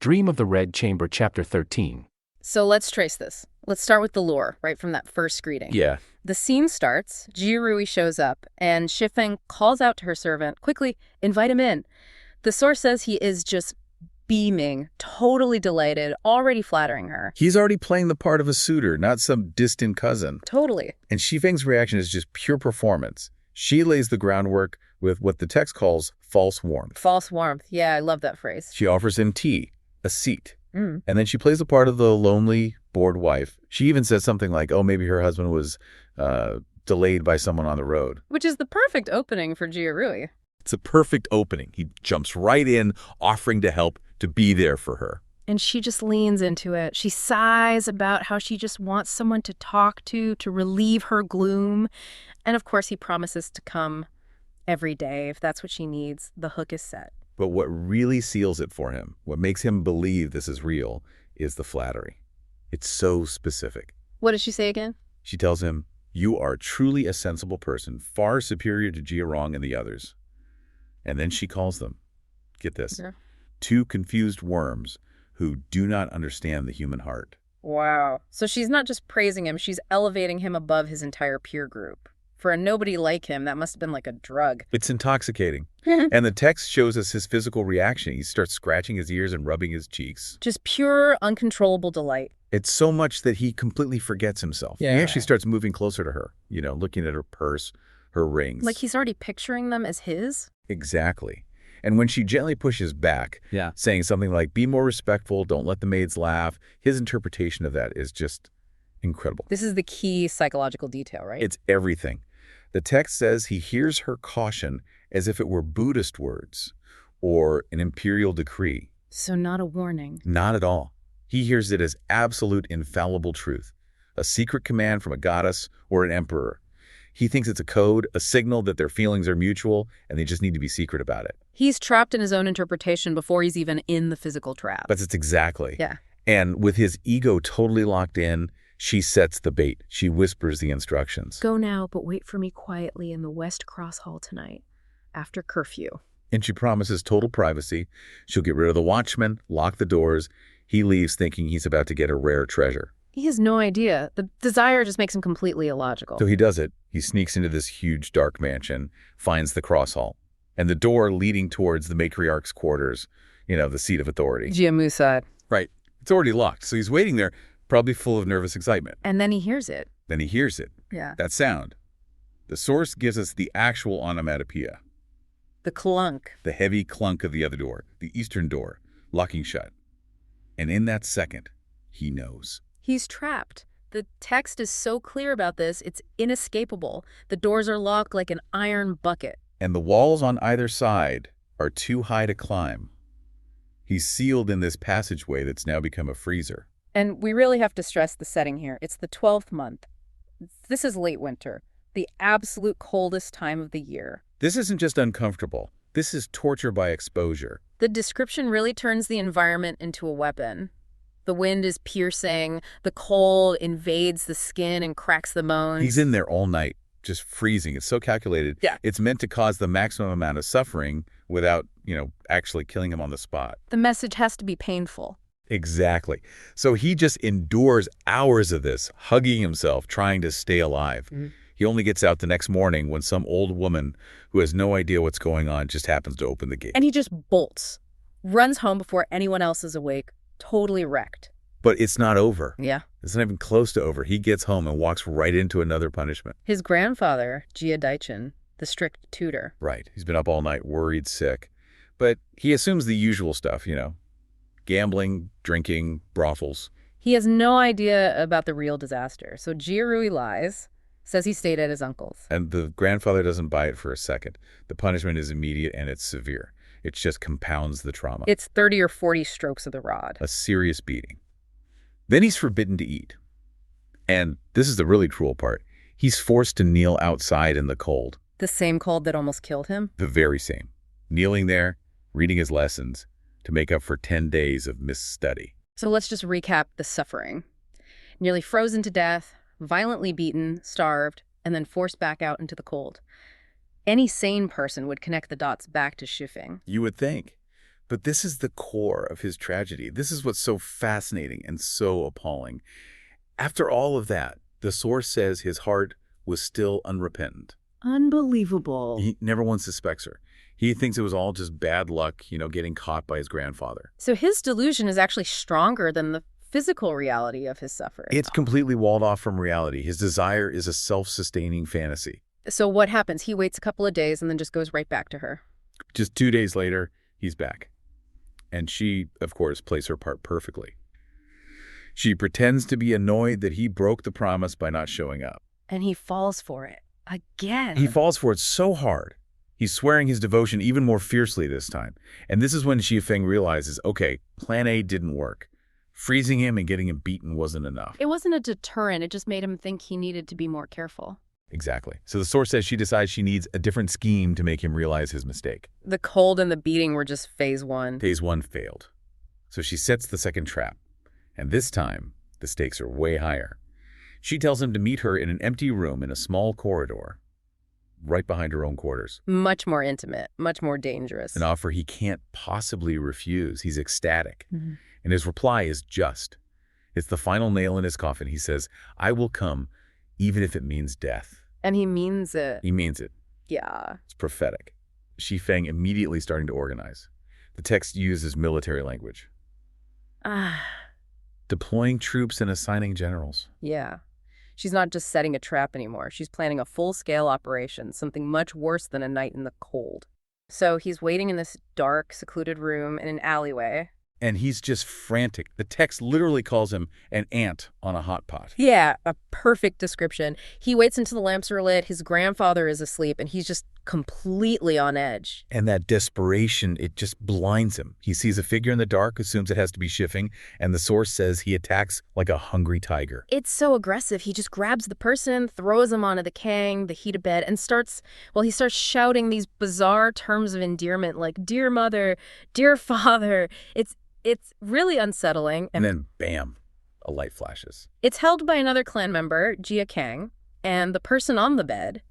Dream of the Red Chamber, Chapter 13. So let's trace this. Let's start with the lore, right from that first greeting. Yeah. The scene starts, Jie shows up, and Shifeng calls out to her servant, quickly, invite him in. The source says he is just beaming, totally delighted, already flattering her. He's already playing the part of a suitor, not some distant cousin. Totally. And Shifeng's reaction is just pure performance. She lays the groundwork with what the text calls false warmth. False warmth. Yeah, I love that phrase. She offers him tea, a seat. And then she plays the part of the lonely, bored wife. She even says something like, oh, maybe her husband was delayed by someone on the road. Which is the perfect opening for Jie. It's a perfect opening. He jumps right in, offering to help, to be there for her. And she just leans into it. She sighs about how she just wants someone to talk to relieve her gloom. And of course, he promises to come every day if that's what she needs. The hook is set. But what really seals it for him, what makes him believe this is real, is the flattery. It's so specific. What does she say again? She tells him, you are truly a sensible person, far superior to Jie and the others. And then she calls them, get this, two confused worms who do not understand the human heart. Wow. So she's not just praising him, she's elevating him above his entire peer group. For a nobody like him, that must have been like a drug. It's intoxicating. And the text shows us his physical reaction. He starts scratching his ears and rubbing his cheeks. Just pure, uncontrollable delight. It's so much that he completely forgets himself. Yeah. He actually starts moving closer to her, looking at her purse, her rings. Like he's already picturing them as his? Exactly. And when she gently pushes back, saying something like, be more respectful, don't let the maids laugh, his interpretation of that is just incredible. This is the key psychological detail, right? It's everything. The text says he hears her caution as if it were Buddhist words or an imperial decree. So not a warning. Not at all. He hears it as absolute infallible truth, a secret command from a goddess or an emperor. He thinks it's a code, a signal that their feelings are mutual, and they just need to be secret about it. He's trapped in his own interpretation before he's even in the physical trap. But it's exactly. Yeah. And with his ego totally locked in, she sets the bait. She whispers the instructions. Go now, but wait for me quietly in the West Cross Hall tonight, after curfew. And she promises total privacy. She'll get rid of the watchman, lock the doors. He leaves thinking he's about to get a rare treasure. He has no idea. The desire just makes him completely illogical. So he does it. He sneaks into this huge dark mansion, finds the cross hall, and the door leading towards the matriarch's quarters, the seat of authority. Jiamu's side. Right. It's already locked. So he's waiting there, probably full of nervous excitement. And then he hears it. Yeah. That sound. The source gives us the actual onomatopoeia. The clunk. The heavy clunk of the other door, the eastern door, locking shut. And in that second, he knows. He's trapped. The text is so clear about this, it's inescapable. The doors are locked like an iron bucket. And the walls on either side are too high to climb. He's sealed in this passageway that's now become a freezer. And we really have to stress the setting here. It's the 12th month. This is late winter, the absolute coldest time of the year. This isn't just uncomfortable. This is torture by exposure. The description really turns the environment into a weapon. The wind is piercing, the cold invades the skin and cracks the bones. He's in there all night, just freezing. It's so calculated. Yeah. It's meant to cause the maximum amount of suffering without, actually killing him on the spot. The message has to be painful. Exactly. So he just endures hours of this, hugging himself, trying to stay alive. He only gets out the next morning when some old woman who has no idea what's going on just happens to open the gate. And he just bolts, runs home before anyone else is awake, totally wrecked. But it's not over. Yeah. It's not even close to over. He gets home and walks right into another punishment. His grandfather, Jie Daichin, the strict tutor. Right. He's been up all night, worried, sick. But he assumes the usual stuff, gambling, drinking, brothels. He has no idea about the real disaster. So Jie lies, says he stayed at his uncle's. And the grandfather doesn't buy it for a second. The punishment is immediate and it's severe. It just compounds the trauma. It's 30 or 40 strokes of the rod. A serious beating. Then he's forbidden to eat. And this is the really cruel part. He's forced to kneel outside in the cold. The same cold that almost killed him? The very same. Kneeling there, reading his lessons, to make up for 10 days of misstudy. So let's just recap the suffering. Nearly frozen to death, violently beaten, starved, and then forced back out into the cold. Any sane person would connect the dots back to Shifeng. You would think. But this is the core of his tragedy. This is what's so fascinating and so appalling. After all of that, the source says his heart was still unrepentant. Unbelievable. He never once suspects her. He thinks it was all just bad luck, getting caught by his grandfather. So his delusion is actually stronger than the physical reality of his suffering. It's completely walled off from reality. His desire is a self-sustaining fantasy. So what happens? He waits a couple of days and then just goes right back to her. Just 2 days later, he's back. And she, of course, plays her part perfectly. She pretends to be annoyed that he broke the promise by not showing up. And he falls for it again. He falls for it so hard. He's swearing his devotion even more fiercely this time. And this is when Xi Feng realizes, okay, plan A didn't work. Freezing him and getting him beaten wasn't enough. It wasn't a deterrent. It just made him think he needed to be more careful. Exactly. So the source says she decides she needs a different scheme to make him realize his mistake. The cold and the beating were just phase one. Phase one failed. So she sets the second trap. And this time, the stakes are way higher. She tells him to meet her in an empty room in a small corridor, right behind her own quarters. Much more intimate, much more dangerous. An offer he can't possibly refuse. He's ecstatic. Mm-hmm. And his reply is just. It's the final nail in his coffin. He says, I will come, even if it means death. And he means it. He means it. Yeah. It's prophetic. Xi Feng immediately starting to organize. The text uses military language. Deploying troops and assigning generals. Yeah. She's not just setting a trap anymore. She's planning a full-scale operation, something much worse than a night in the cold. So he's waiting in this dark, secluded room in an alleyway. And he's just frantic. The text literally calls him an ant on a hot pot. Yeah, a perfect description. He waits until the lamps are lit, his grandfather is asleep, and he's just completely on edge. And that desperation, it just blinds him. He sees a figure in the dark, assumes it has to be Xi Feng, and the source says he attacks like a hungry tiger. It's so aggressive. He just grabs the person, throws him onto the kang, the heat of bed, and he starts shouting these bizarre terms of endearment like, dear mother, dear father. It's really unsettling. And then, bam, a light flashes. It's held by another clan member, Jia Kang, and the person on the bed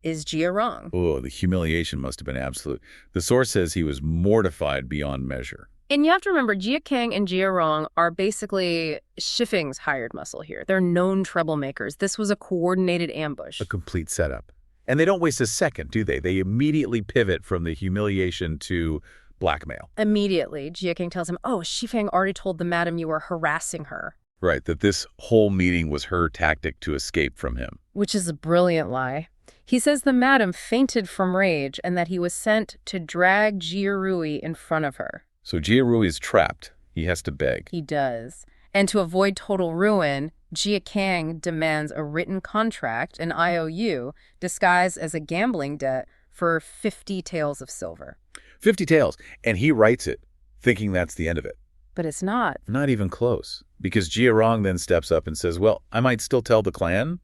is Jia Rong. Oh, the humiliation must have been absolute. The source says he was mortified beyond measure. And you have to remember, Jia Kang and Jia Rong are basically Xi Feng's hired muscle here. They're known troublemakers. This was a coordinated ambush. A complete setup. And they don't waste a second, do they? They immediately pivot from the humiliation to blackmail. Immediately, Jia Kang tells him, oh, Xi Feng already told the madam you were harassing her. Right, that this whole meeting was her tactic to escape from him. Which is a brilliant lie. He says the madam fainted from rage and that he was sent to drag Jia Rui in front of her. So Jia Rui is trapped. He has to beg. He does. And to avoid total ruin, Jia Kang demands a written contract, an IOU, disguised as a gambling debt for 50 taels of silver. 50 taels. And he writes it, thinking that's the end of it. But it's not. Not even close. Because Jia Rong then steps up and says, well, I might still tell the clan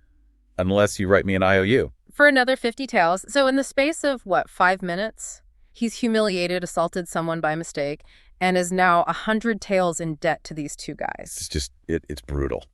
unless you write me an IOU. For another 50 taels. So in the space of, 5 minutes, he's humiliated, assaulted someone by mistake, and is now 100 taels in debt to these two guys. It's just, it's brutal.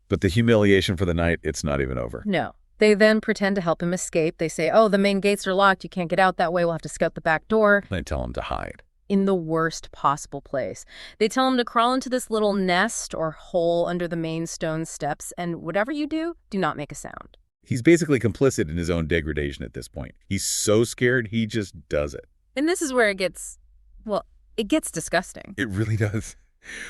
But the humiliation for the night, it's not even over. No. They then pretend to help him escape. They say, oh, the main gates are locked. You can't get out that way. We'll have to scout the back door. They tell him to hide. In the worst possible place. They tell him to crawl into this little nest or hole under the main stone steps, and whatever you do not make a sound. He's basically complicit in his own degradation at this point. He's so scared, he just does it. And this is where it gets disgusting. It really does.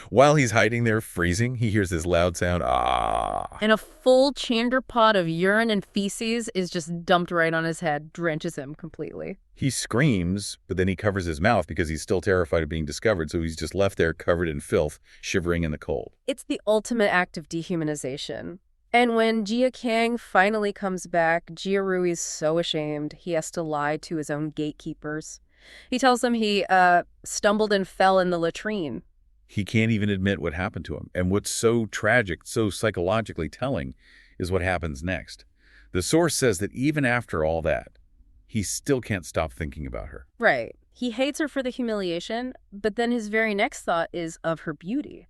While he's hiding there, freezing, he hears this loud sound, ah. And a full chamber pot of urine and feces is just dumped right on his head, drenches him completely. He screams, but then he covers his mouth because he's still terrified of being discovered, so he's just left there covered in filth, shivering in the cold. It's the ultimate act of dehumanization. And when Jia Kang finally comes back, Jia Rui is so ashamed he has to lie to his own gatekeepers. He tells them he stumbled and fell in the latrine. He can't even admit what happened to him. And what's so tragic, so psychologically telling, is what happens next. The source says that even after all that, he still can't stop thinking about her. Right. He hates her for the humiliation, but then his very next thought is of her beauty.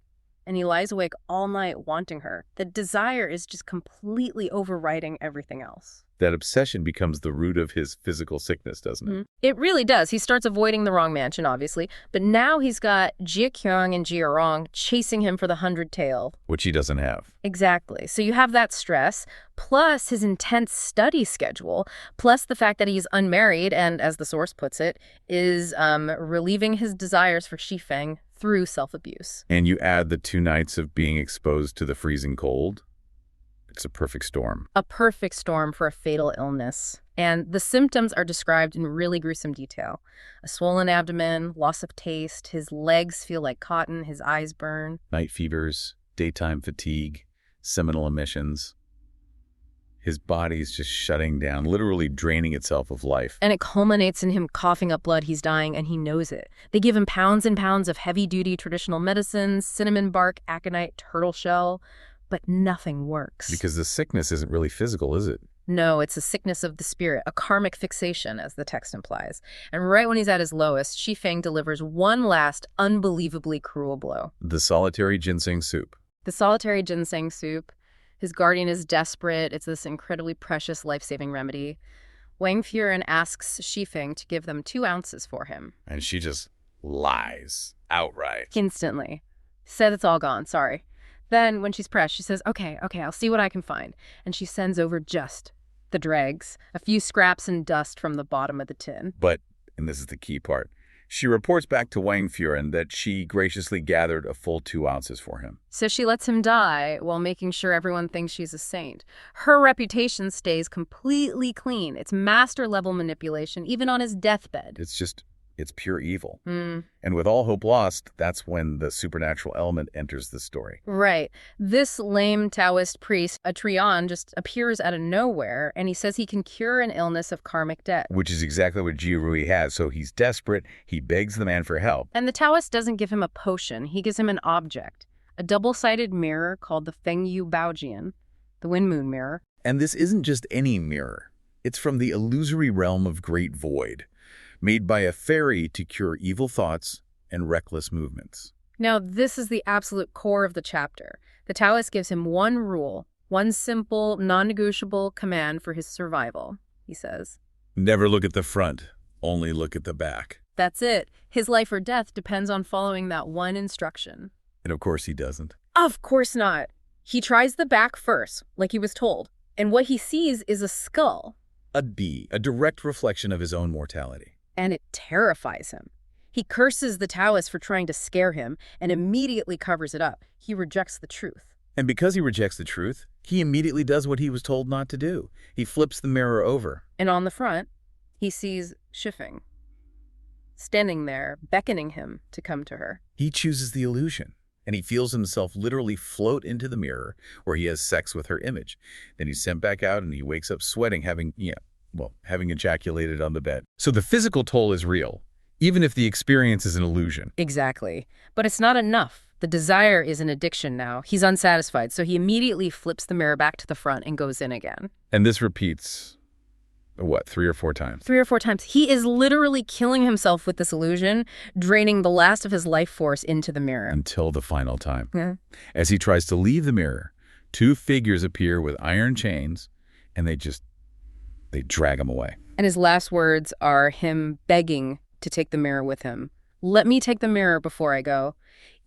And he lies awake all night wanting her. The desire is just completely overriding everything else. That obsession becomes the root of his physical sickness, doesn't it? It really does. He starts avoiding the wrong mansion, obviously, but now he's got Jia Kyung and Jia Rong chasing him for the 100 tael. Which he doesn't have. Exactly. So you have that stress, plus his intense study schedule, plus the fact that he's unmarried and, as the source puts it, is relieving his desires for Shifeng through self-abuse. And you add the 2 nights of being exposed to the freezing cold. It's a perfect storm. A perfect storm for a fatal illness. And the symptoms are described in really gruesome detail. A swollen abdomen, loss of taste, his legs feel like cotton, his eyes burn. Night fevers, daytime fatigue, seminal emissions. His body's just shutting down, literally draining itself of life. And it culminates in him coughing up blood. He's dying, and he knows it. They give him pounds and pounds of heavy-duty traditional medicines, cinnamon bark, aconite, turtle shell, but nothing works. Because the sickness isn't really physical, is it? No, it's a sickness of the spirit, a karmic fixation, as the text implies. And right when he's at his lowest, Shifeng delivers one last unbelievably cruel blow. The solitary ginseng soup. The solitary ginseng soup. His guardian is desperate. It's this incredibly precious life-saving remedy. Wang Furen asks Shifeng to give them 2 ounces for him. And she just lies outright. Instantly. Said it's all gone, sorry. Then, when she's pressed, she says, okay, I'll see what I can find. And she sends over just the dregs, a few scraps and dust from the bottom of the tin. But, and this is the key part, she reports back to Wang Furen that she graciously gathered a full 2 ounces for him. So she lets him die while making sure everyone thinks she's a saint. Her reputation stays completely clean. It's master-level manipulation, even on his deathbed. It's pure evil. And with all hope lost, that's when the supernatural element enters the story. Right. This lame Taoist priest, a Trian, just appears out of nowhere, and he says he can cure an illness of karmic debt. Which is exactly what Jia Rui has. So he's desperate. He begs the man for help. And the Taoist doesn't give him a potion. He gives him an object, a double-sided mirror called the Fengjie Baojian, the Wind Moon mirror. And this isn't just any mirror. It's from the illusory realm of Great Void, made by a fairy to cure evil thoughts and reckless movements. Now, this is the absolute core of the chapter. The Taoist gives him one rule, one simple, non-negotiable command for his survival, he says. Never look at the front, only look at the back. That's it. His life or death depends on following that one instruction. And of course he doesn't. Of course not. He tries the back first, like he was told, and what he sees is a skull. A direct reflection of his own mortality. And it terrifies him. He curses the Taoist for trying to scare him and immediately covers it up. He rejects the truth. And because he rejects the truth, he immediately does what he was told not to do. He flips the mirror over. And on the front, he sees Shifeng, standing there, beckoning him to come to her. He chooses the illusion, and he feels himself literally float into the mirror where he has sex with her image. Then he's sent back out and he wakes up sweating, having ejaculated on the bed. So the physical toll is real, even if the experience is an illusion. Exactly. But it's not enough. The desire is an addiction now. He's unsatisfied, so he immediately flips the mirror back to the front and goes in again. And this repeats, 3 or 4 times? 3 or 4 times. He is literally killing himself with this illusion, draining the last of his life force into the mirror. Until the final time. Yeah. As he tries to leave the mirror, 2 figures appear with iron chains, and they drag him away. And his last words are him begging to take the mirror with him. Let me take the mirror before I go.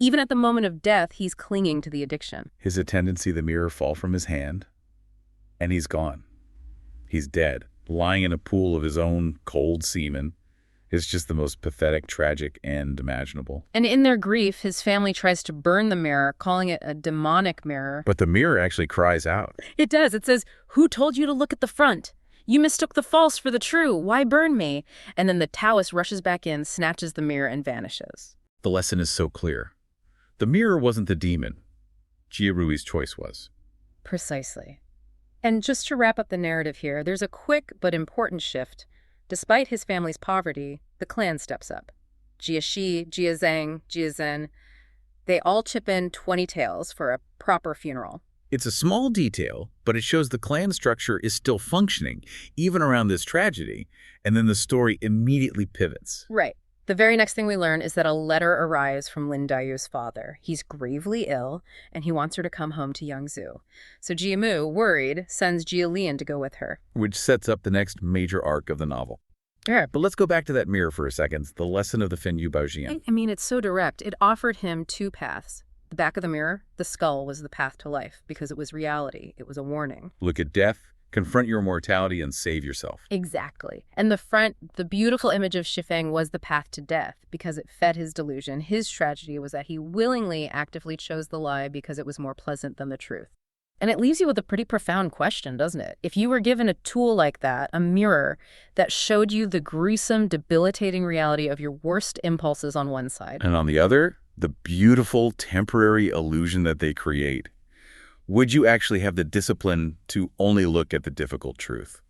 Even at the moment of death, he's clinging to the addiction. His attendant see the mirror fall from his hand, and he's gone. He's dead, lying in a pool of his own cold semen. It's just the most pathetic, tragic end imaginable. And in their grief, his family tries to burn the mirror, calling it a demonic mirror. But the mirror actually cries out. It does. It says, "Who told you to look at the front? You mistook the false for the true. Why burn me?" And then the Taoist rushes back in, snatches the mirror, and vanishes. The lesson is so clear. The mirror wasn't the demon. Jia Rui's choice was. Precisely. And just to wrap up the narrative here, there's a quick but important shift. Despite his family's poverty, the clan steps up. Jia Shi, Jia Zhang, Jia Zhen, they all chip in 20 taels for a proper funeral. It's a small detail, but it shows the clan structure is still functioning, even around this tragedy, and then the story immediately pivots. Right. The very next thing we learn is that a letter arrives from Lin Dayu's father. He's gravely ill, and he wants her to come home to Yangzhou. So Jiamu, worried, sends Jia Lian to go with her. Which sets up the next major arc of the novel. Yeah. But let's go back to that mirror for a second, the lesson of the Fengjie Baojian. I mean, it's so direct. It offered him two paths. The back of the mirror, the skull, was the path to life because it was reality. It was a warning. Look at death, confront your mortality, and save yourself. Exactly. And the front, the beautiful image of Shifeng was the path to death because it fed his delusion. His tragedy was that he willingly, actively chose the lie because it was more pleasant than the truth. And it leaves you with a pretty profound question, doesn't it? If you were given a tool like that, a mirror that showed you the gruesome, debilitating reality of your worst impulses on one side, and on the other, the beautiful temporary illusion that they create, would you actually have the discipline to only look at the difficult truth?